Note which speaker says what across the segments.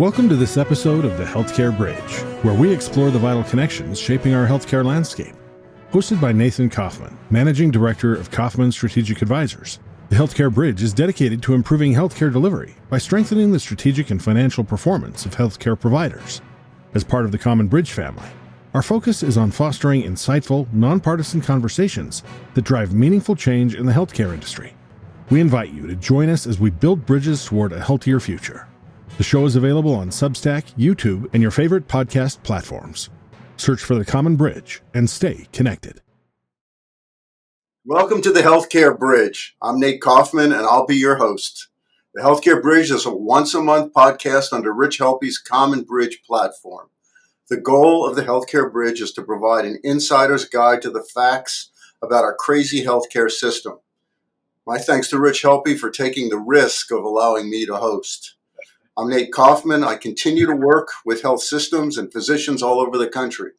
Speaker 1: Welcome to this episode of the Healthcare Bridge, where we explore the vital connections shaping our healthcare landscape. Hosted by Nathan Kaufman, Managing Director of Kaufman Strategic Advisors, the Healthcare Bridge is dedicated to improving healthcare delivery by strengthening the strategic and financial performance of healthcare providers. As part of the Common Bridge family, our focus is on fostering insightful, nonpartisan conversations that drive meaningful change in the healthcare industry. We invite you to join us as we build bridges toward a healthier future. The show is available on Substack, YouTube, and your favorite podcast platforms. Search for the Common Bridge and stay connected.
Speaker 2: Welcome to the Healthcare Bridge. I'm Nate Kaufman, and I'll be your host. The Healthcare Bridge is a once-a-month podcast under Rich Helpy's Common Bridge platform. The goal of the Healthcare Bridge is to provide an insider's guide to the facts about our crazy healthcare system. My thanks to Rich Helpy for taking the risk of allowing me to host. I'm Nate Kaufman. I continue to work with health systems and physicians all over the country.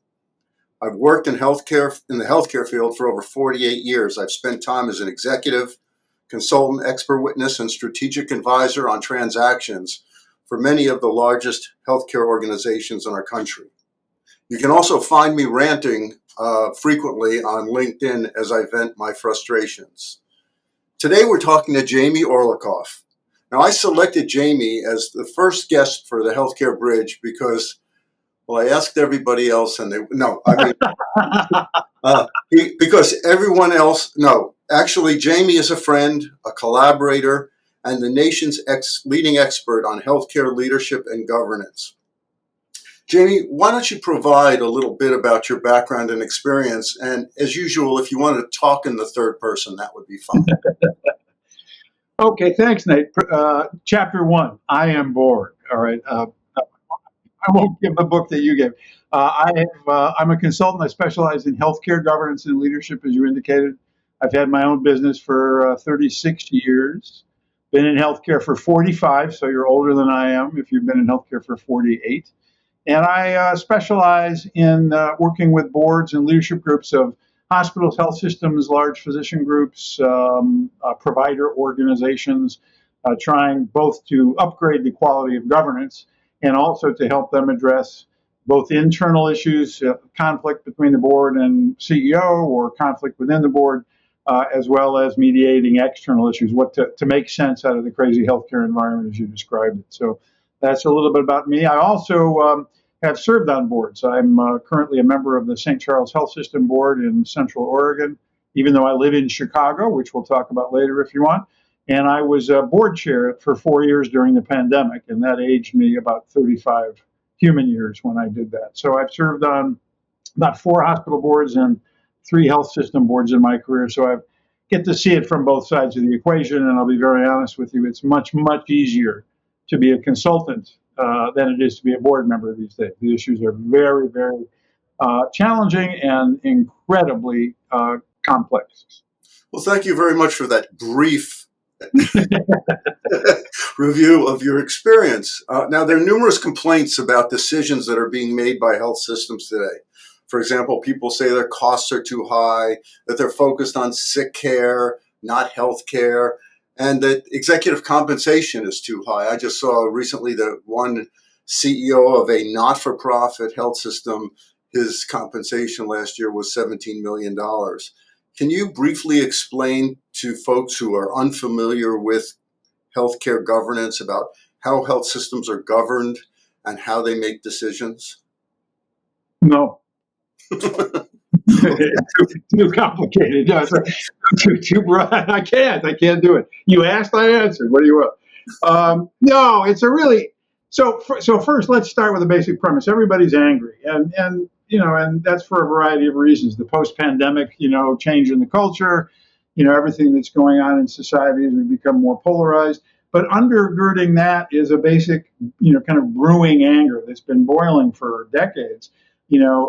Speaker 2: I've worked in the healthcare field for over 48 years. I've spent time as an executive, consultant, expert witness, and strategic advisor on transactions for many of the largest healthcare organizations in our country. You can also find me ranting frequently on LinkedIn as I vent my frustrations. Today we're talking to Jamie Orlikoff. Now, I selected Jamie as the first guest for the Healthcare Bridge because, well, I asked everybody else and because everyone else, actually, Jamie is a friend, a collaborator, and the nation's leading expert on healthcare leadership and governance. Jamie, why don't you provide a little bit about your background and experience? And as usual, if you want to talk in the third person, that would be fine.
Speaker 3: Okay, thanks, Nate. Chapter 1, I am bored. All right. I won't give the book that you gave. I'm a consultant. I specialize in healthcare governance and leadership, as you indicated. I've had my own business for 36 years. Been in healthcare for 45, so you're older than I am if you've been in healthcare for 48. And I specialize in working with boards and leadership groups of hospitals, health systems, large physician groups, provider organizations, trying both to upgrade the quality of governance and also to help them address both internal issues, conflict between the board and CEO or conflict within the board, as well as mediating external issues, what to make sense out of the crazy healthcare environment as you described it. So that's a little bit about me. I also have served on boards. I'm currently a member of the St. Charles Health System Board in Central Oregon, even though I live in Chicago, which we'll talk about later if you want. And I was board chair for 4 years during the pandemic, and that aged me about 35 human years when I did that. So I've served on about 4 hospital boards and 3 health system boards in my career. So I get to see it from both sides of the equation, and I'll be very honest with you, it's much, much easier to be a consultant than it is to be a board member these days. The issues are very, very challenging and incredibly complex.
Speaker 2: Well, thank you very much for that brief review of your experience. Now, there are numerous complaints about decisions that are being made by health systems today. For example, people say their costs are too high, that they're focused on sick care, not health care, and that executive compensation is too high. I just saw recently that one CEO of a not-for-profit health system, his compensation last year was $17 million. Can you briefly explain to folks who are unfamiliar with healthcare governance about how health systems are governed and how they make decisions?
Speaker 3: No. Too complicated. No, too broad. I can't do it. You asked, I answered. What do you want? No, it's a really so first let's start with a basic premise. Everybody's angry, and that's for a variety of reasons. The post-pandemic, change in the culture, everything that's going on in society as we become more polarized. But undergirding that is a basic, kind of brewing anger that's been boiling for decades,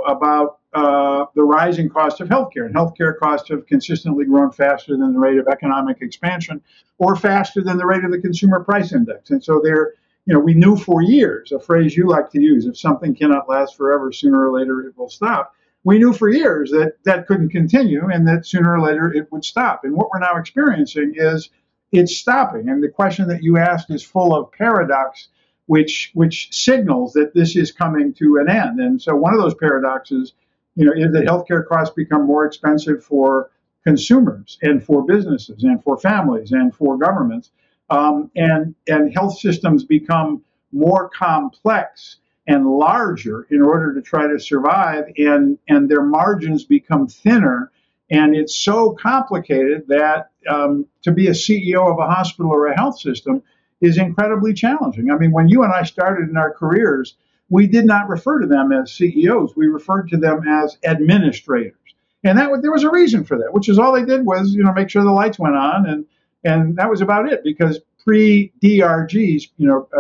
Speaker 3: about the rising cost of healthcare. And healthcare costs have consistently grown faster than the rate of economic expansion or faster than the rate of the consumer price index. And so we knew for years, a phrase you like to use, if something cannot last forever, sooner or later it will stop. We knew for years that couldn't continue and that sooner or later it would stop. And what we're now experiencing is it's stopping. And the question that you asked is full of paradox which signals that this is coming to an end. And so one of those paradoxes, is that healthcare costs become more expensive for consumers and for businesses and for families and for governments, and health systems become more complex and larger in order to try to survive, and their margins become thinner. And it's so complicated that to be a CEO of a hospital or a health system is incredibly challenging. I mean, when you and I started in our careers, we did not refer to them as CEOs. We referred to them as administrators. And there was a reason for that, which is all they did was, make sure the lights went on, and that was about it. Because pre-DRGs,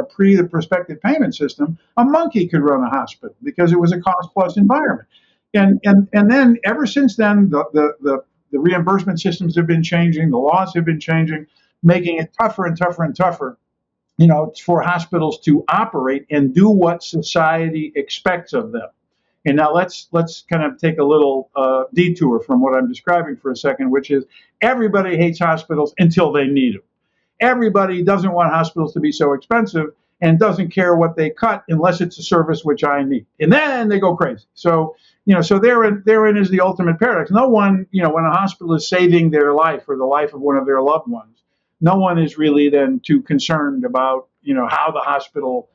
Speaker 3: pre the prospective payment system, a monkey could run a hospital because it was a cost-plus environment. And then ever since then, the reimbursement systems have been changing, the laws have been changing, making it tougher and tougher and tougher, for hospitals to operate and do what society expects of them. And now let's kind of take a little detour from what I'm describing for a second, which is everybody hates hospitals until they need them. Everybody doesn't want hospitals to be so expensive and doesn't care what they cut unless it's a service which I need. And then they go crazy. So, so therein is the ultimate paradox. No one, when a hospital is saving their life or the life of one of their loved ones, no one is really then too concerned about, how the hospital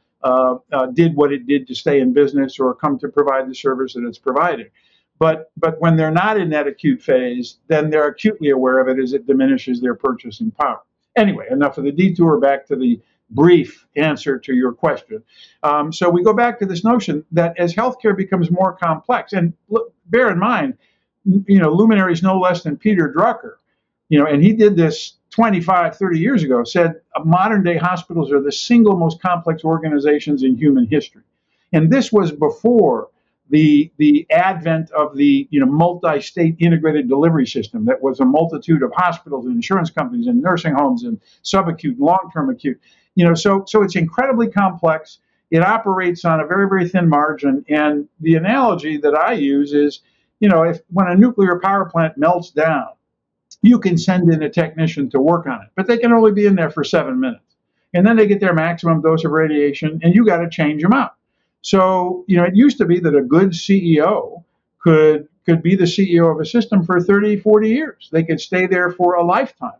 Speaker 3: did what it did to stay in business or come to provide the service that it's providing. But when they're not in that acute phase, then they're acutely aware of it as it diminishes their purchasing power. Anyway, enough of the detour, back to the brief answer to your question. So we go back to this notion that as healthcare becomes more complex, and look, bear in mind, luminaries no less than Peter Drucker, and he did this 25, 30 years ago, said modern day hospitals are the single most complex organizations in human history. And this was before the advent of the multi-state integrated delivery system that was a multitude of hospitals and insurance companies and nursing homes and subacute and long-term acute. So it's incredibly complex. It operates on a very, very thin margin. And the analogy that I use is, when a nuclear power plant melts down, you can send in a technician to work on it, but they can only be in there for 7 minutes. And then they get their maximum dose of radiation, and you got to change them out. So, it used to be that a good CEO could be the CEO of a system for 30, 40 years. They could stay there for a lifetime.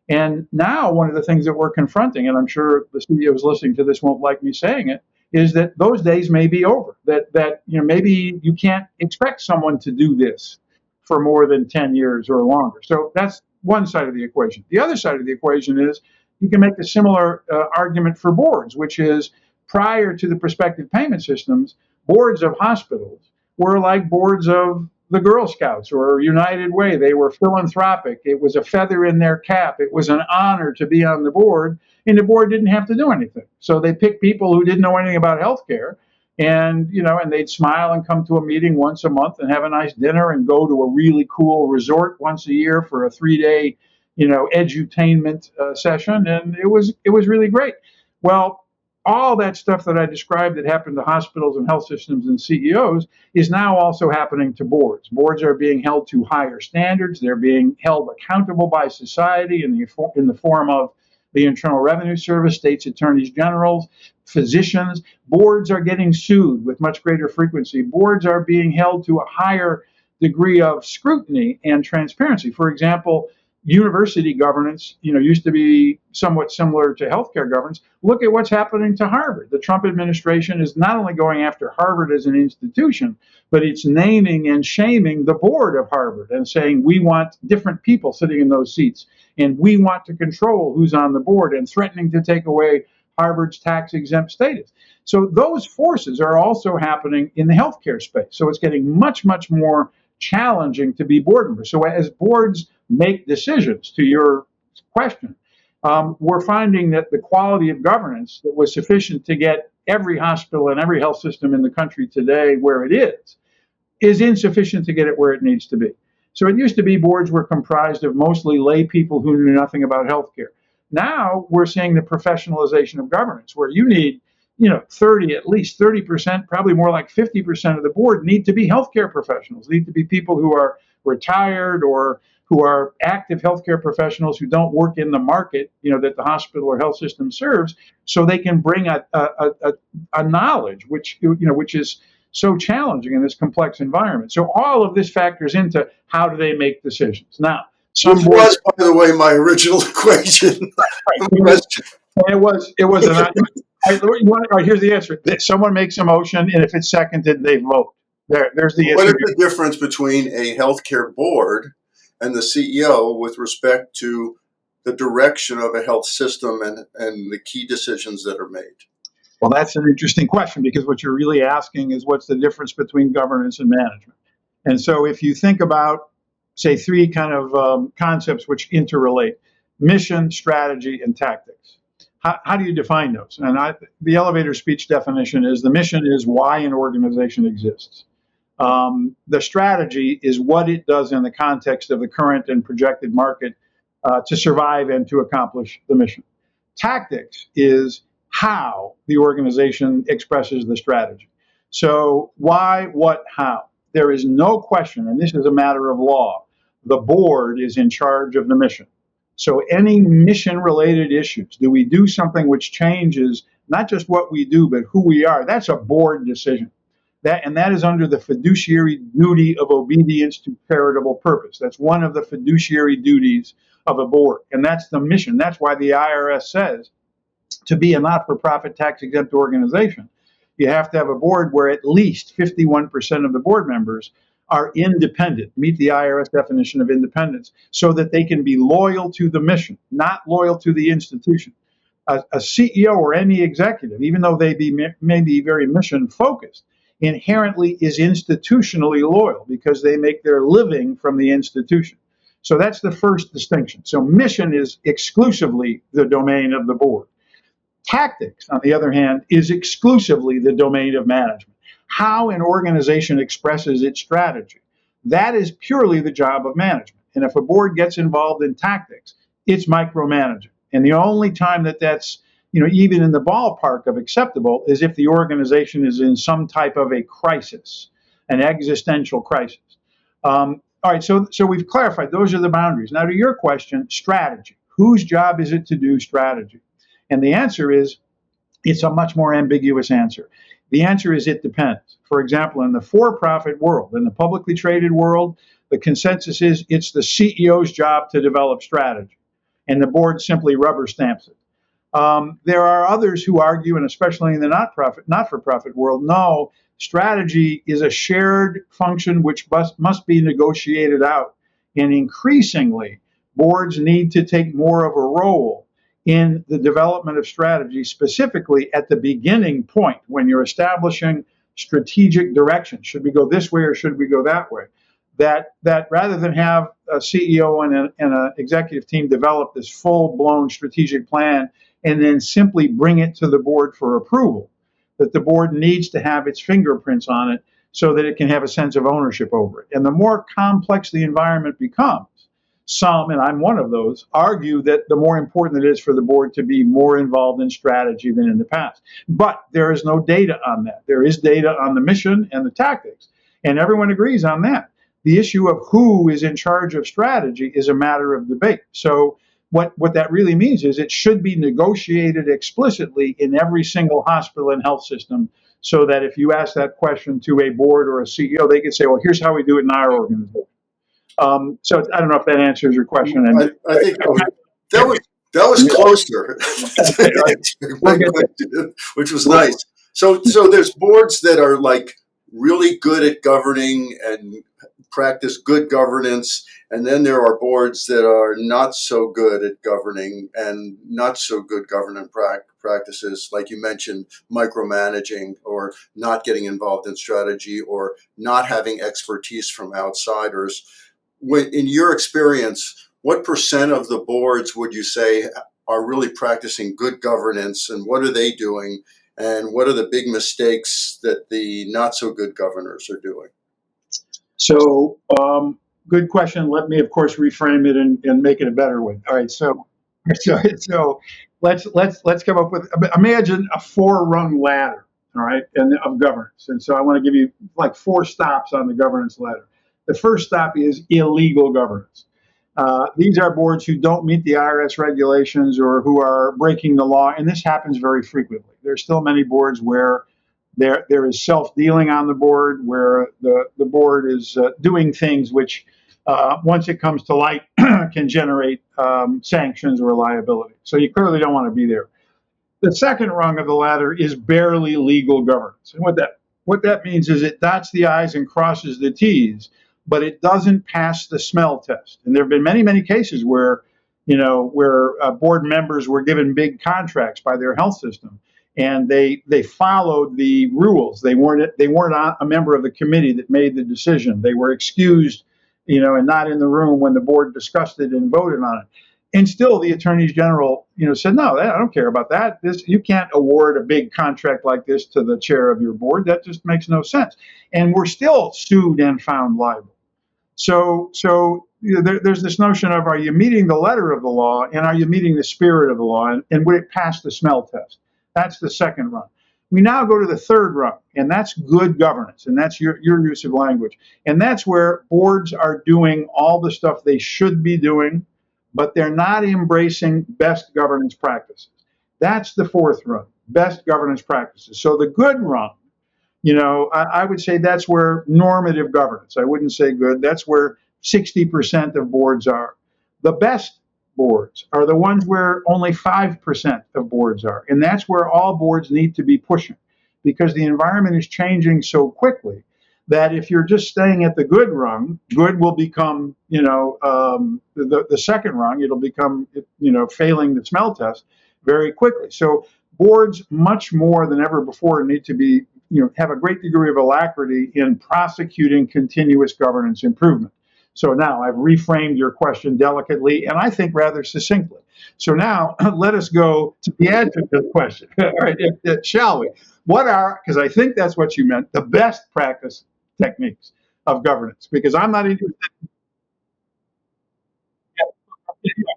Speaker 3: And now one of the things that we're confronting, and I'm sure the CEOs listening to this won't like me saying it, is that those days may be over, that maybe you can't expect someone to do this for more than 10 years or longer. So that's one side of the equation. The other side of the equation is you can make a similar argument for boards, which is prior to the prospective payment systems, boards of hospitals were like boards of the Girl Scouts or United Way. They were philanthropic. It was a feather in their cap. It was an honor to be on the board, and the board didn't have to do anything. So they picked people who didn't know anything about healthcare, and they'd smile and come to a meeting once a month and have a nice dinner and go to a really cool resort once a year for a 3-day, edutainment session, and it was really great. Well, all that stuff that I described that happened to hospitals and health systems and CEOs is now also happening to boards. Boards are being held to higher standards. They're being held accountable by society in the form of the Internal Revenue Service, states attorneys generals, physicians. Boards are getting sued with much greater frequency. Boards are being held to a higher degree of scrutiny and transparency. For example, university governance, used to be somewhat similar to healthcare governance. Look at what's happening to Harvard. The Trump administration is not only going after Harvard as an institution, but it's naming and shaming the board of Harvard and saying we want different people sitting in those seats, and we want to control who's on the board, and threatening to take away Harvard's tax-exempt status. So those forces are also happening in the healthcare space. So it's getting much, much more challenging to be board members. So as boards make decisions, to your question, we're finding that the quality of governance that was sufficient to get every hospital and every health system in the country today where it is insufficient to get it where it needs to be. So it used to be boards were comprised of mostly lay people who knew nothing about healthcare. Now we're seeing the professionalization of governance, where you need, at least 30%, probably more like 50% of the board need to be healthcare professionals, need to be people who are retired or who are active healthcare professionals who don't work in the market, that the hospital or health system serves, so they can bring a knowledge which is so challenging in this complex environment. So all of this factors into how do they make decisions. Now,
Speaker 2: which was, by the way, my original equation. Question.
Speaker 3: It was an. All right, here's the answer. Someone makes a motion, and if it's seconded, they vote. There's the
Speaker 2: What
Speaker 3: answer.
Speaker 2: is the difference between a healthcare board and the CEO with respect to the direction of a health system and the key decisions that are made?
Speaker 3: Well, that's an interesting question, because what you're really asking is what's the difference between governance and management. And so if you think about, say, three kind of concepts which interrelate: mission, strategy, and tactics. How do you define those? And the elevator speech definition is the mission is why an organization exists. The strategy is what it does in the context of the current and projected market to survive and to accomplish the mission. Tactics is how the organization expresses the strategy. So why, what, how? There is no question, and this is a matter of law, the board is in charge of the mission. So any mission-related issues, do we do something which changes not just what we do, but who we are? That's a board decision. That is under the fiduciary duty of obedience to charitable purpose. That's one of the fiduciary duties of a board, and that's the mission. That's why the IRS says to be a not-for-profit tax-exempt organization, you have to have a board where at least 51% of the board members are independent, meet the IRS definition of independence, so that they can be loyal to the mission, not loyal to the institution. A CEO or any executive, even though they may be very mission-focused, inherently is institutionally loyal because they make their living from the institution. So that's the first distinction. So mission is exclusively the domain of the board. Tactics, on the other hand, is exclusively the domain of management. How an organization expresses its strategy, that is purely the job of management. And if a board gets involved in tactics, it's micromanaging. And the only time that's even in the ballpark of acceptable is if the organization is in some type of a crisis, an existential crisis. All right, so we've clarified those are the boundaries. Now to your question, strategy. Whose job is it to do strategy? And the answer is, it's a much more ambiguous answer. The answer is it depends. For example, in the for-profit world, in the publicly traded world, the consensus is it's the CEO's job to develop strategy, and the board simply rubber stamps it. There are others who argue, and especially in the not-for-profit world, no, strategy is a shared function which must be negotiated out. And increasingly, boards need to take more of a role in the development of strategy, specifically at the beginning point when you're establishing strategic direction. Should we go this way or should we go that way? That rather than have a CEO and an executive team develop this full-blown strategic plan and then simply bring it to the board for approval, that the board needs to have its fingerprints on it so that it can have a sense of ownership over it. And the more complex the environment becomes, some, and I'm one of those, argue that the more important it is for the board to be more involved in strategy than in the past. But there is no data on that. There is data on the mission and the tactics, and everyone agrees on that. The issue of who is in charge of strategy is a matter of debate. So what that really means is it should be negotiated explicitly in every single hospital and health system, so that if you ask that question to a board or a CEO, they can say, well, here's how we do it in our organization. So I don't know if that answers your question.
Speaker 2: I think that was closer, which was nice. So there's boards that are like really good at governing and practice good governance, and then there are boards that are not so good at governing and not so good governance practices, like you mentioned, micromanaging or not getting involved in strategy or not having expertise from outsiders. In your experience, what percent of the boards would you say are really practicing good governance, and what are they doing, and what are the big mistakes that the not so good governors are doing?
Speaker 3: So, good question. Let me, of course, reframe it and make it a better one. All right. So let's come up with, imagine a 4-rung ladder. All right, and of governance. And so I want to give you like 4 stops on the governance ladder. The first stop is illegal governance. These are boards who don't meet the IRS regulations or who are breaking the law, and this happens very frequently. There's still many boards where there is self-dealing on the board, where the board is doing things which, once it comes to light, can generate sanctions or liability. So you clearly don't want to be there. The second rung of the ladder is barely legal governance. And what that means is it dots the I's and crosses the T's, but it doesn't pass the smell test. And there have been many, many cases where, board members were given big contracts by their health system, and they followed the rules. They weren't a member of the committee that made the decision. They were excused, and not in the room when the board discussed it and voted on it. And still, the attorneys general, said, no, I don't care about that. You can't award a big contract like this to the chair of your board. That just makes no sense. And we're still sued and found liable. So there's this notion of, are you meeting the letter of the law, and are you meeting the spirit of the law, and would it pass the smell test? That's the second rung. We now go to the third rung, and that's good governance, and that's your use of language. And that's where boards are doing all the stuff they should be doing, but they're not embracing best governance practices. That's the fourth rung, best governance practices. So the good rung, I would say that's where normative governance, I wouldn't say good, that's where 60% of boards are. The best boards are the ones where only 5% of boards are. And that's where all boards need to be pushing, because the environment is changing so quickly that if you're just staying at the good rung, good will become, the second rung, it'll become, failing the smell test very quickly. So boards, much more than ever before, need to be, have a great degree of alacrity in prosecuting continuous governance improvement. So now I've reframed your question delicately, and I think rather succinctly. So now let us go to the answer to the question. All right, shall we? What are, because I think that's what you meant, the best practice techniques of governance? Because I'm not interested.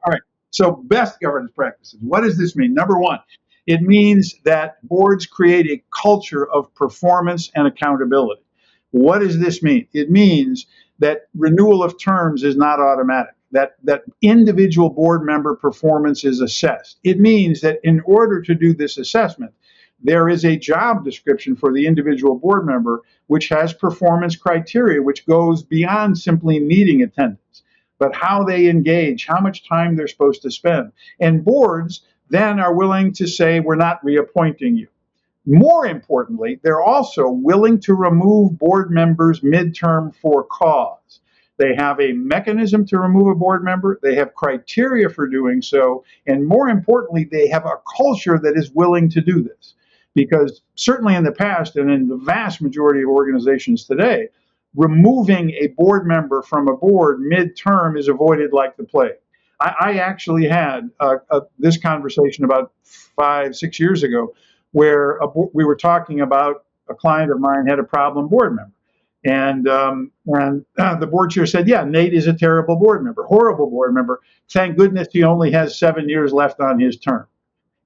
Speaker 3: All right. So best governance practices. What does this mean? Number one, it means that boards create a culture of performance and accountability. What does this mean? It means that renewal of terms is not automatic, that individual board member performance is assessed. It means that in order to do this assessment, there is a job description for the individual board member, which has performance criteria, which goes beyond simply meeting attendance, but how they engage, how much time they're supposed to spend. And boards then are willing to say, we're not reappointing you. More importantly, they're also willing to remove board members midterm for cause. They have a mechanism to remove a board member. They have criteria for doing so. And more importantly, they have a culture that is willing to do this. Because certainly in the past, and in the vast majority of organizations today, removing a board member from a board midterm is avoided like the plague. I actually had this conversation about 5-6 years ago, where we were talking about a client of mine had a problem board member. And the board chair said, yeah, Nate is a terrible board member, horrible board member. Thank goodness he only has 7 years left on his term.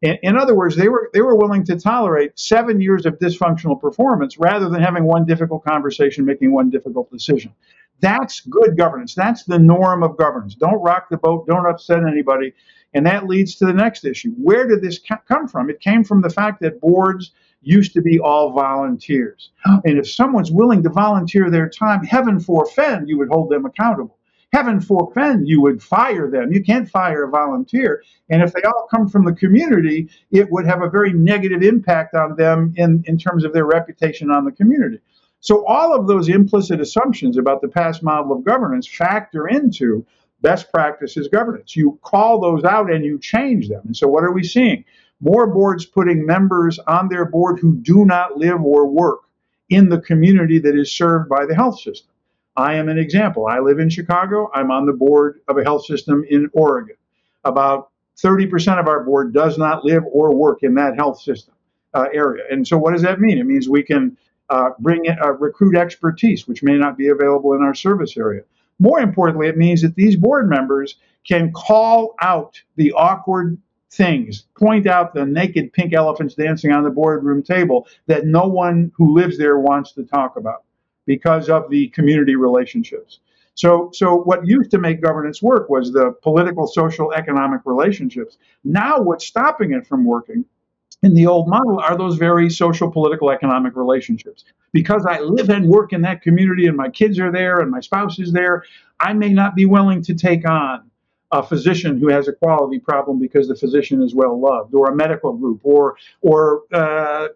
Speaker 3: In other words, they were willing to tolerate 7 years of dysfunctional performance rather than having one difficult conversation, making one difficult decision. That's good governance. That's the norm of governance. Don't rock the boat. Don't upset anybody. And that leads to the next issue. Where did this come from? It came from the fact that boards used to be all volunteers. And if someone's willing to volunteer their time, heaven forfend, you would hold them accountable. Heaven forfend, you would fire them. You can't fire a volunteer. And if they all come from the community, it would have a very negative impact on them in terms of their reputation on the community. So all of those implicit assumptions about the past model of governance factor into best practices governance. You call those out and you change them. And so what are we seeing? More boards putting members on their board who do not live or work in the community that is served by the health system. I am an example. I live in Chicago. I'm on the board of a health system in Oregon. About 30% of our board does not live or work in that health system area. And so what does that mean? It means we can recruit expertise, which may not be available in our service area. More importantly, it means that these board members can call out the awkward things, point out the naked pink elephants dancing on the boardroom table that no one who lives there wants to talk about because of the community relationships. So what used to make governance work was the political, social, economic relationships. Now what's stopping it from working in the old model are those very social, political, economic relationships. Because I live and work in that community and my kids are there and my spouse is there, I may not be willing to take on a physician who has a quality problem because the physician is well loved, or a medical group, or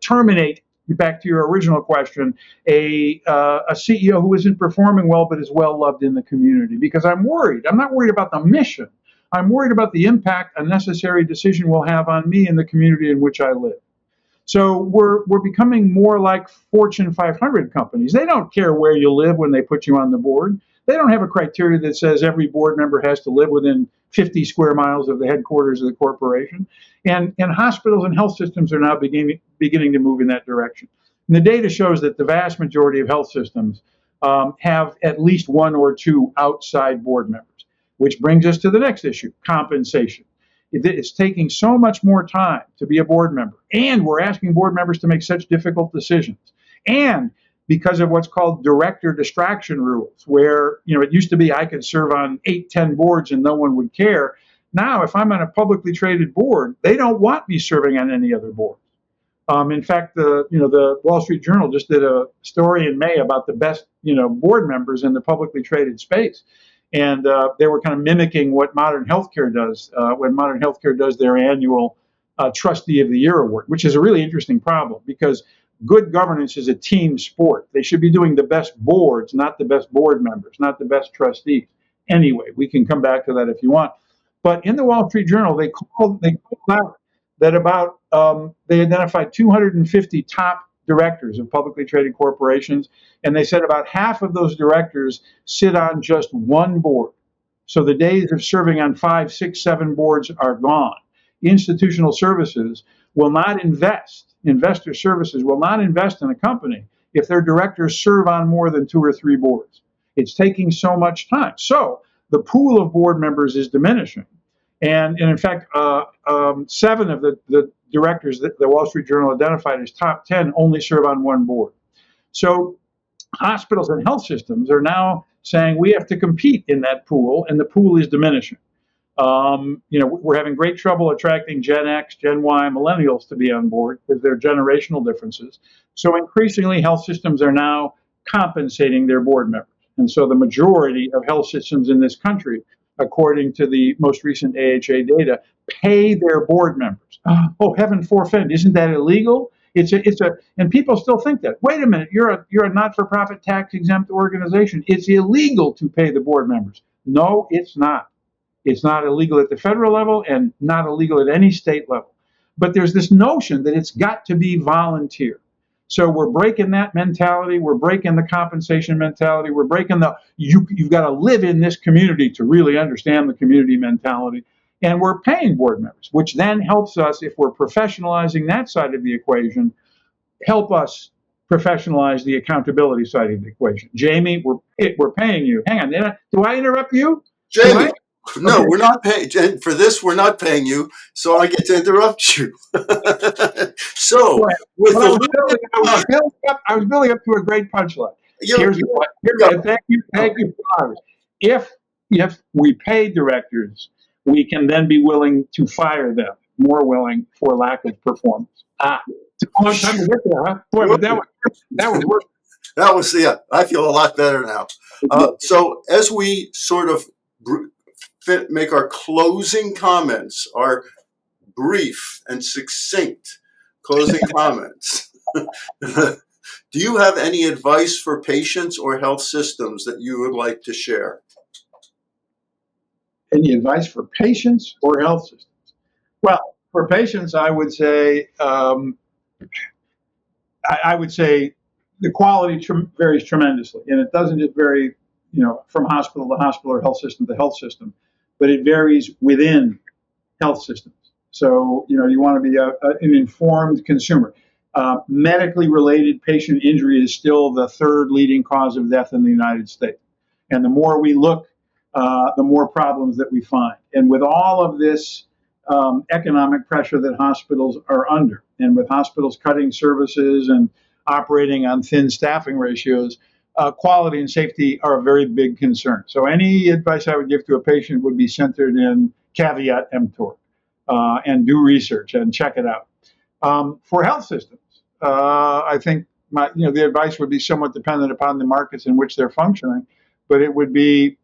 Speaker 3: terminate. Back to your original question, a CEO who isn't performing well but is well loved in the community, because I'm worried. I'm not worried about the mission. I'm worried about the impact a necessary decision will have on me and the community in which I live. So we're becoming more like Fortune 500 companies. They don't care where you live when they put you on the board. They don't have a criteria that says every board member has to live within 50 square miles of the headquarters of the corporation. And hospitals and health systems are now beginning to move in that direction. And the data shows that the vast majority of health systems have at least one or two outside board members, which brings us to the next issue, compensation. It's taking so much more time to be a board member, and we're asking board members to make such difficult decisions. And because of what's called director distraction rules, where it used to be I could serve on 8, 10 boards and no one would care. Now, if I'm on a publicly traded board, they don't want me serving on any other board. In fact, the Wall Street Journal just did a story in May about the best board members in the publicly traded space. And they were kind of mimicking what Modern Healthcare does when Modern Healthcare does their annual Trustee of the Year award, which is a really interesting problem because good governance is a team sport. They should be doing the best boards, not the best board members, not the best trustees. Anyway, we can come back to that if you want. But in the Wall Street Journal, they called out that they identified 250 top directors of publicly traded corporations, and they said about half of those directors sit on just one board. So the days of serving on 5, 6, 7 boards are gone. Institutional services will not invest, investor services will not invest in a company if their directors serve on more than 2 or 3 boards. It's taking so much time. So the pool of board members is diminishing. And in fact, 7 of the directors that the Wall Street Journal identified as top 10 only serve on one board. So hospitals and health systems are now saying we have to compete in that pool, and the pool is diminishing. We're having great trouble attracting Gen X, Gen Y, millennials to be on board because there are generational differences. So increasingly, health systems are now compensating their board members. And so the majority of health systems in this country, according to the most recent AHA data, pay their board members. Oh, heaven forfend! Isn't that illegal? And people still think that. Wait a minute, you're a not-for-profit tax-exempt organization. It's illegal to pay the board members. No, it's not. It's not illegal at the federal level and not illegal at any state level. But there's this notion that it's got to be volunteer. So we're breaking that mentality. We're breaking the compensation mentality. We're breaking you've got to live in this community to really understand the community mentality. And we're paying board members, which then helps us, if we're professionalizing that side of the equation, help us professionalize the accountability side of the equation. Jamie, we're paying you. Hang on, do I interrupt you?
Speaker 2: Jamie, no, we're not paying. For this, we're not paying you, so I get to interrupt you. So,
Speaker 3: I was building up to a great punchline. Thank you, Flowers. If we pay directors, we can then be willing to fire them, more willing for lack of performance. Took a long time to get there, huh? Boy, but that was worth it.
Speaker 2: That was, I feel a lot better now. So as we sort of make our closing comments, our brief and succinct closing comments, do you have any advice for patients or health systems that you would like to share?
Speaker 3: Any advice for patients or health systems? Well, for patients, I would say the quality varies tremendously, and it doesn't just vary, from hospital to hospital or health system to health system, but it varies within health systems. So, you want to be an informed consumer. Medically related patient injury is still the 3rd leading cause of death in the United States, and the more we look, the more problems that we find. And with all of this economic pressure that hospitals are under, and with hospitals cutting services and operating on thin staffing ratios, quality and safety are a very big concern. So any advice I would give to a patient would be centered in caveat emptor, and do research and check it out. For health systems, I think the advice would be somewhat dependent upon the markets in which they're functioning, but it would be,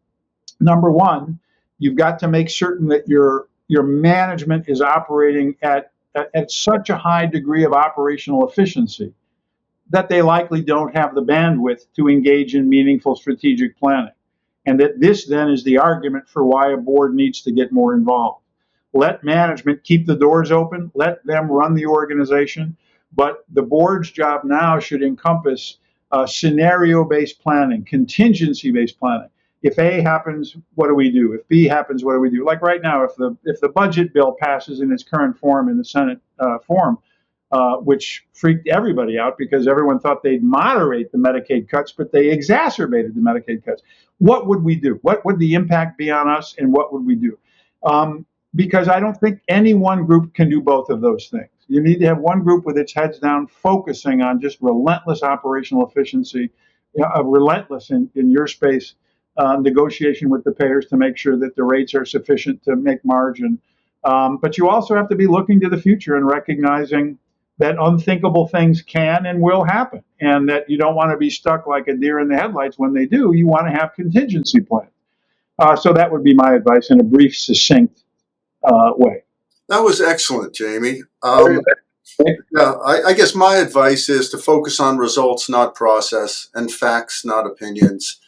Speaker 3: number one, you've got to make certain that your management is operating at such a high degree of operational efficiency that they likely don't have the bandwidth to engage in meaningful strategic planning. And that this then is the argument for why a board needs to get more involved. Let management keep the doors open, let them run the organization, but the board's job now should encompass scenario-based planning, contingency-based planning. If A happens, what do we do? If B happens, what do we do? Like right now, if the budget bill passes in its current form in the Senate form, which freaked everybody out because everyone thought they'd moderate the Medicaid cuts, but they exacerbated the Medicaid cuts. What would we do? What would the impact be on us, and what would we do? Because I don't think any one group can do both of those things. You need to have one group with its heads down, focusing on just relentless operational efficiency, relentless in your space, negotiation with the payers to make sure that the rates are sufficient to make margin. But you also have to be looking to the future and recognizing that unthinkable things can and will happen, and that you don't want to be stuck like a deer in the headlights when they do. You want to have contingency plans. So that would be my advice in a brief, succinct way.
Speaker 2: That was excellent, Jamie. I guess my advice is to focus on results, not process, and facts, not opinions.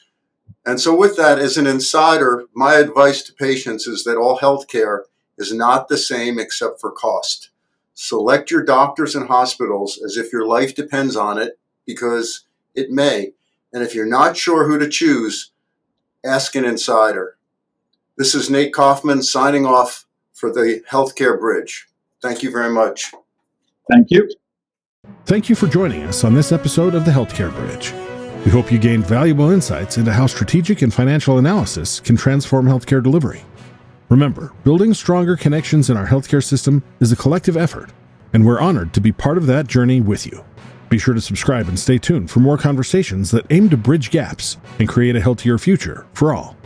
Speaker 2: And so with that, as an insider, my advice to patients is that all healthcare is not the same except for cost. Select your doctors and hospitals as if your life depends on it, because it may. And if you're not sure who to choose, ask an insider. This is Nate Kaufman signing off for the Healthcare Bridge. Thank you very much.
Speaker 3: Thank you.
Speaker 1: Thank you for joining us on this episode of the Healthcare Bridge. We hope you gained valuable insights into how strategic and financial analysis can transform healthcare delivery. Remember, building stronger connections in our healthcare system is a collective effort, and we're honored to be part of that journey with you. Be sure to subscribe and stay tuned for more conversations that aim to bridge gaps and create a healthier future for all.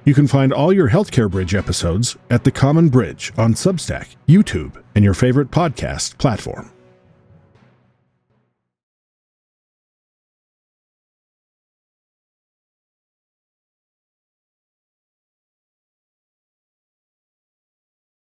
Speaker 1: You can find all your Healthcare Bridge episodes at The Common Bridge on Substack, YouTube, and your favorite podcast platform.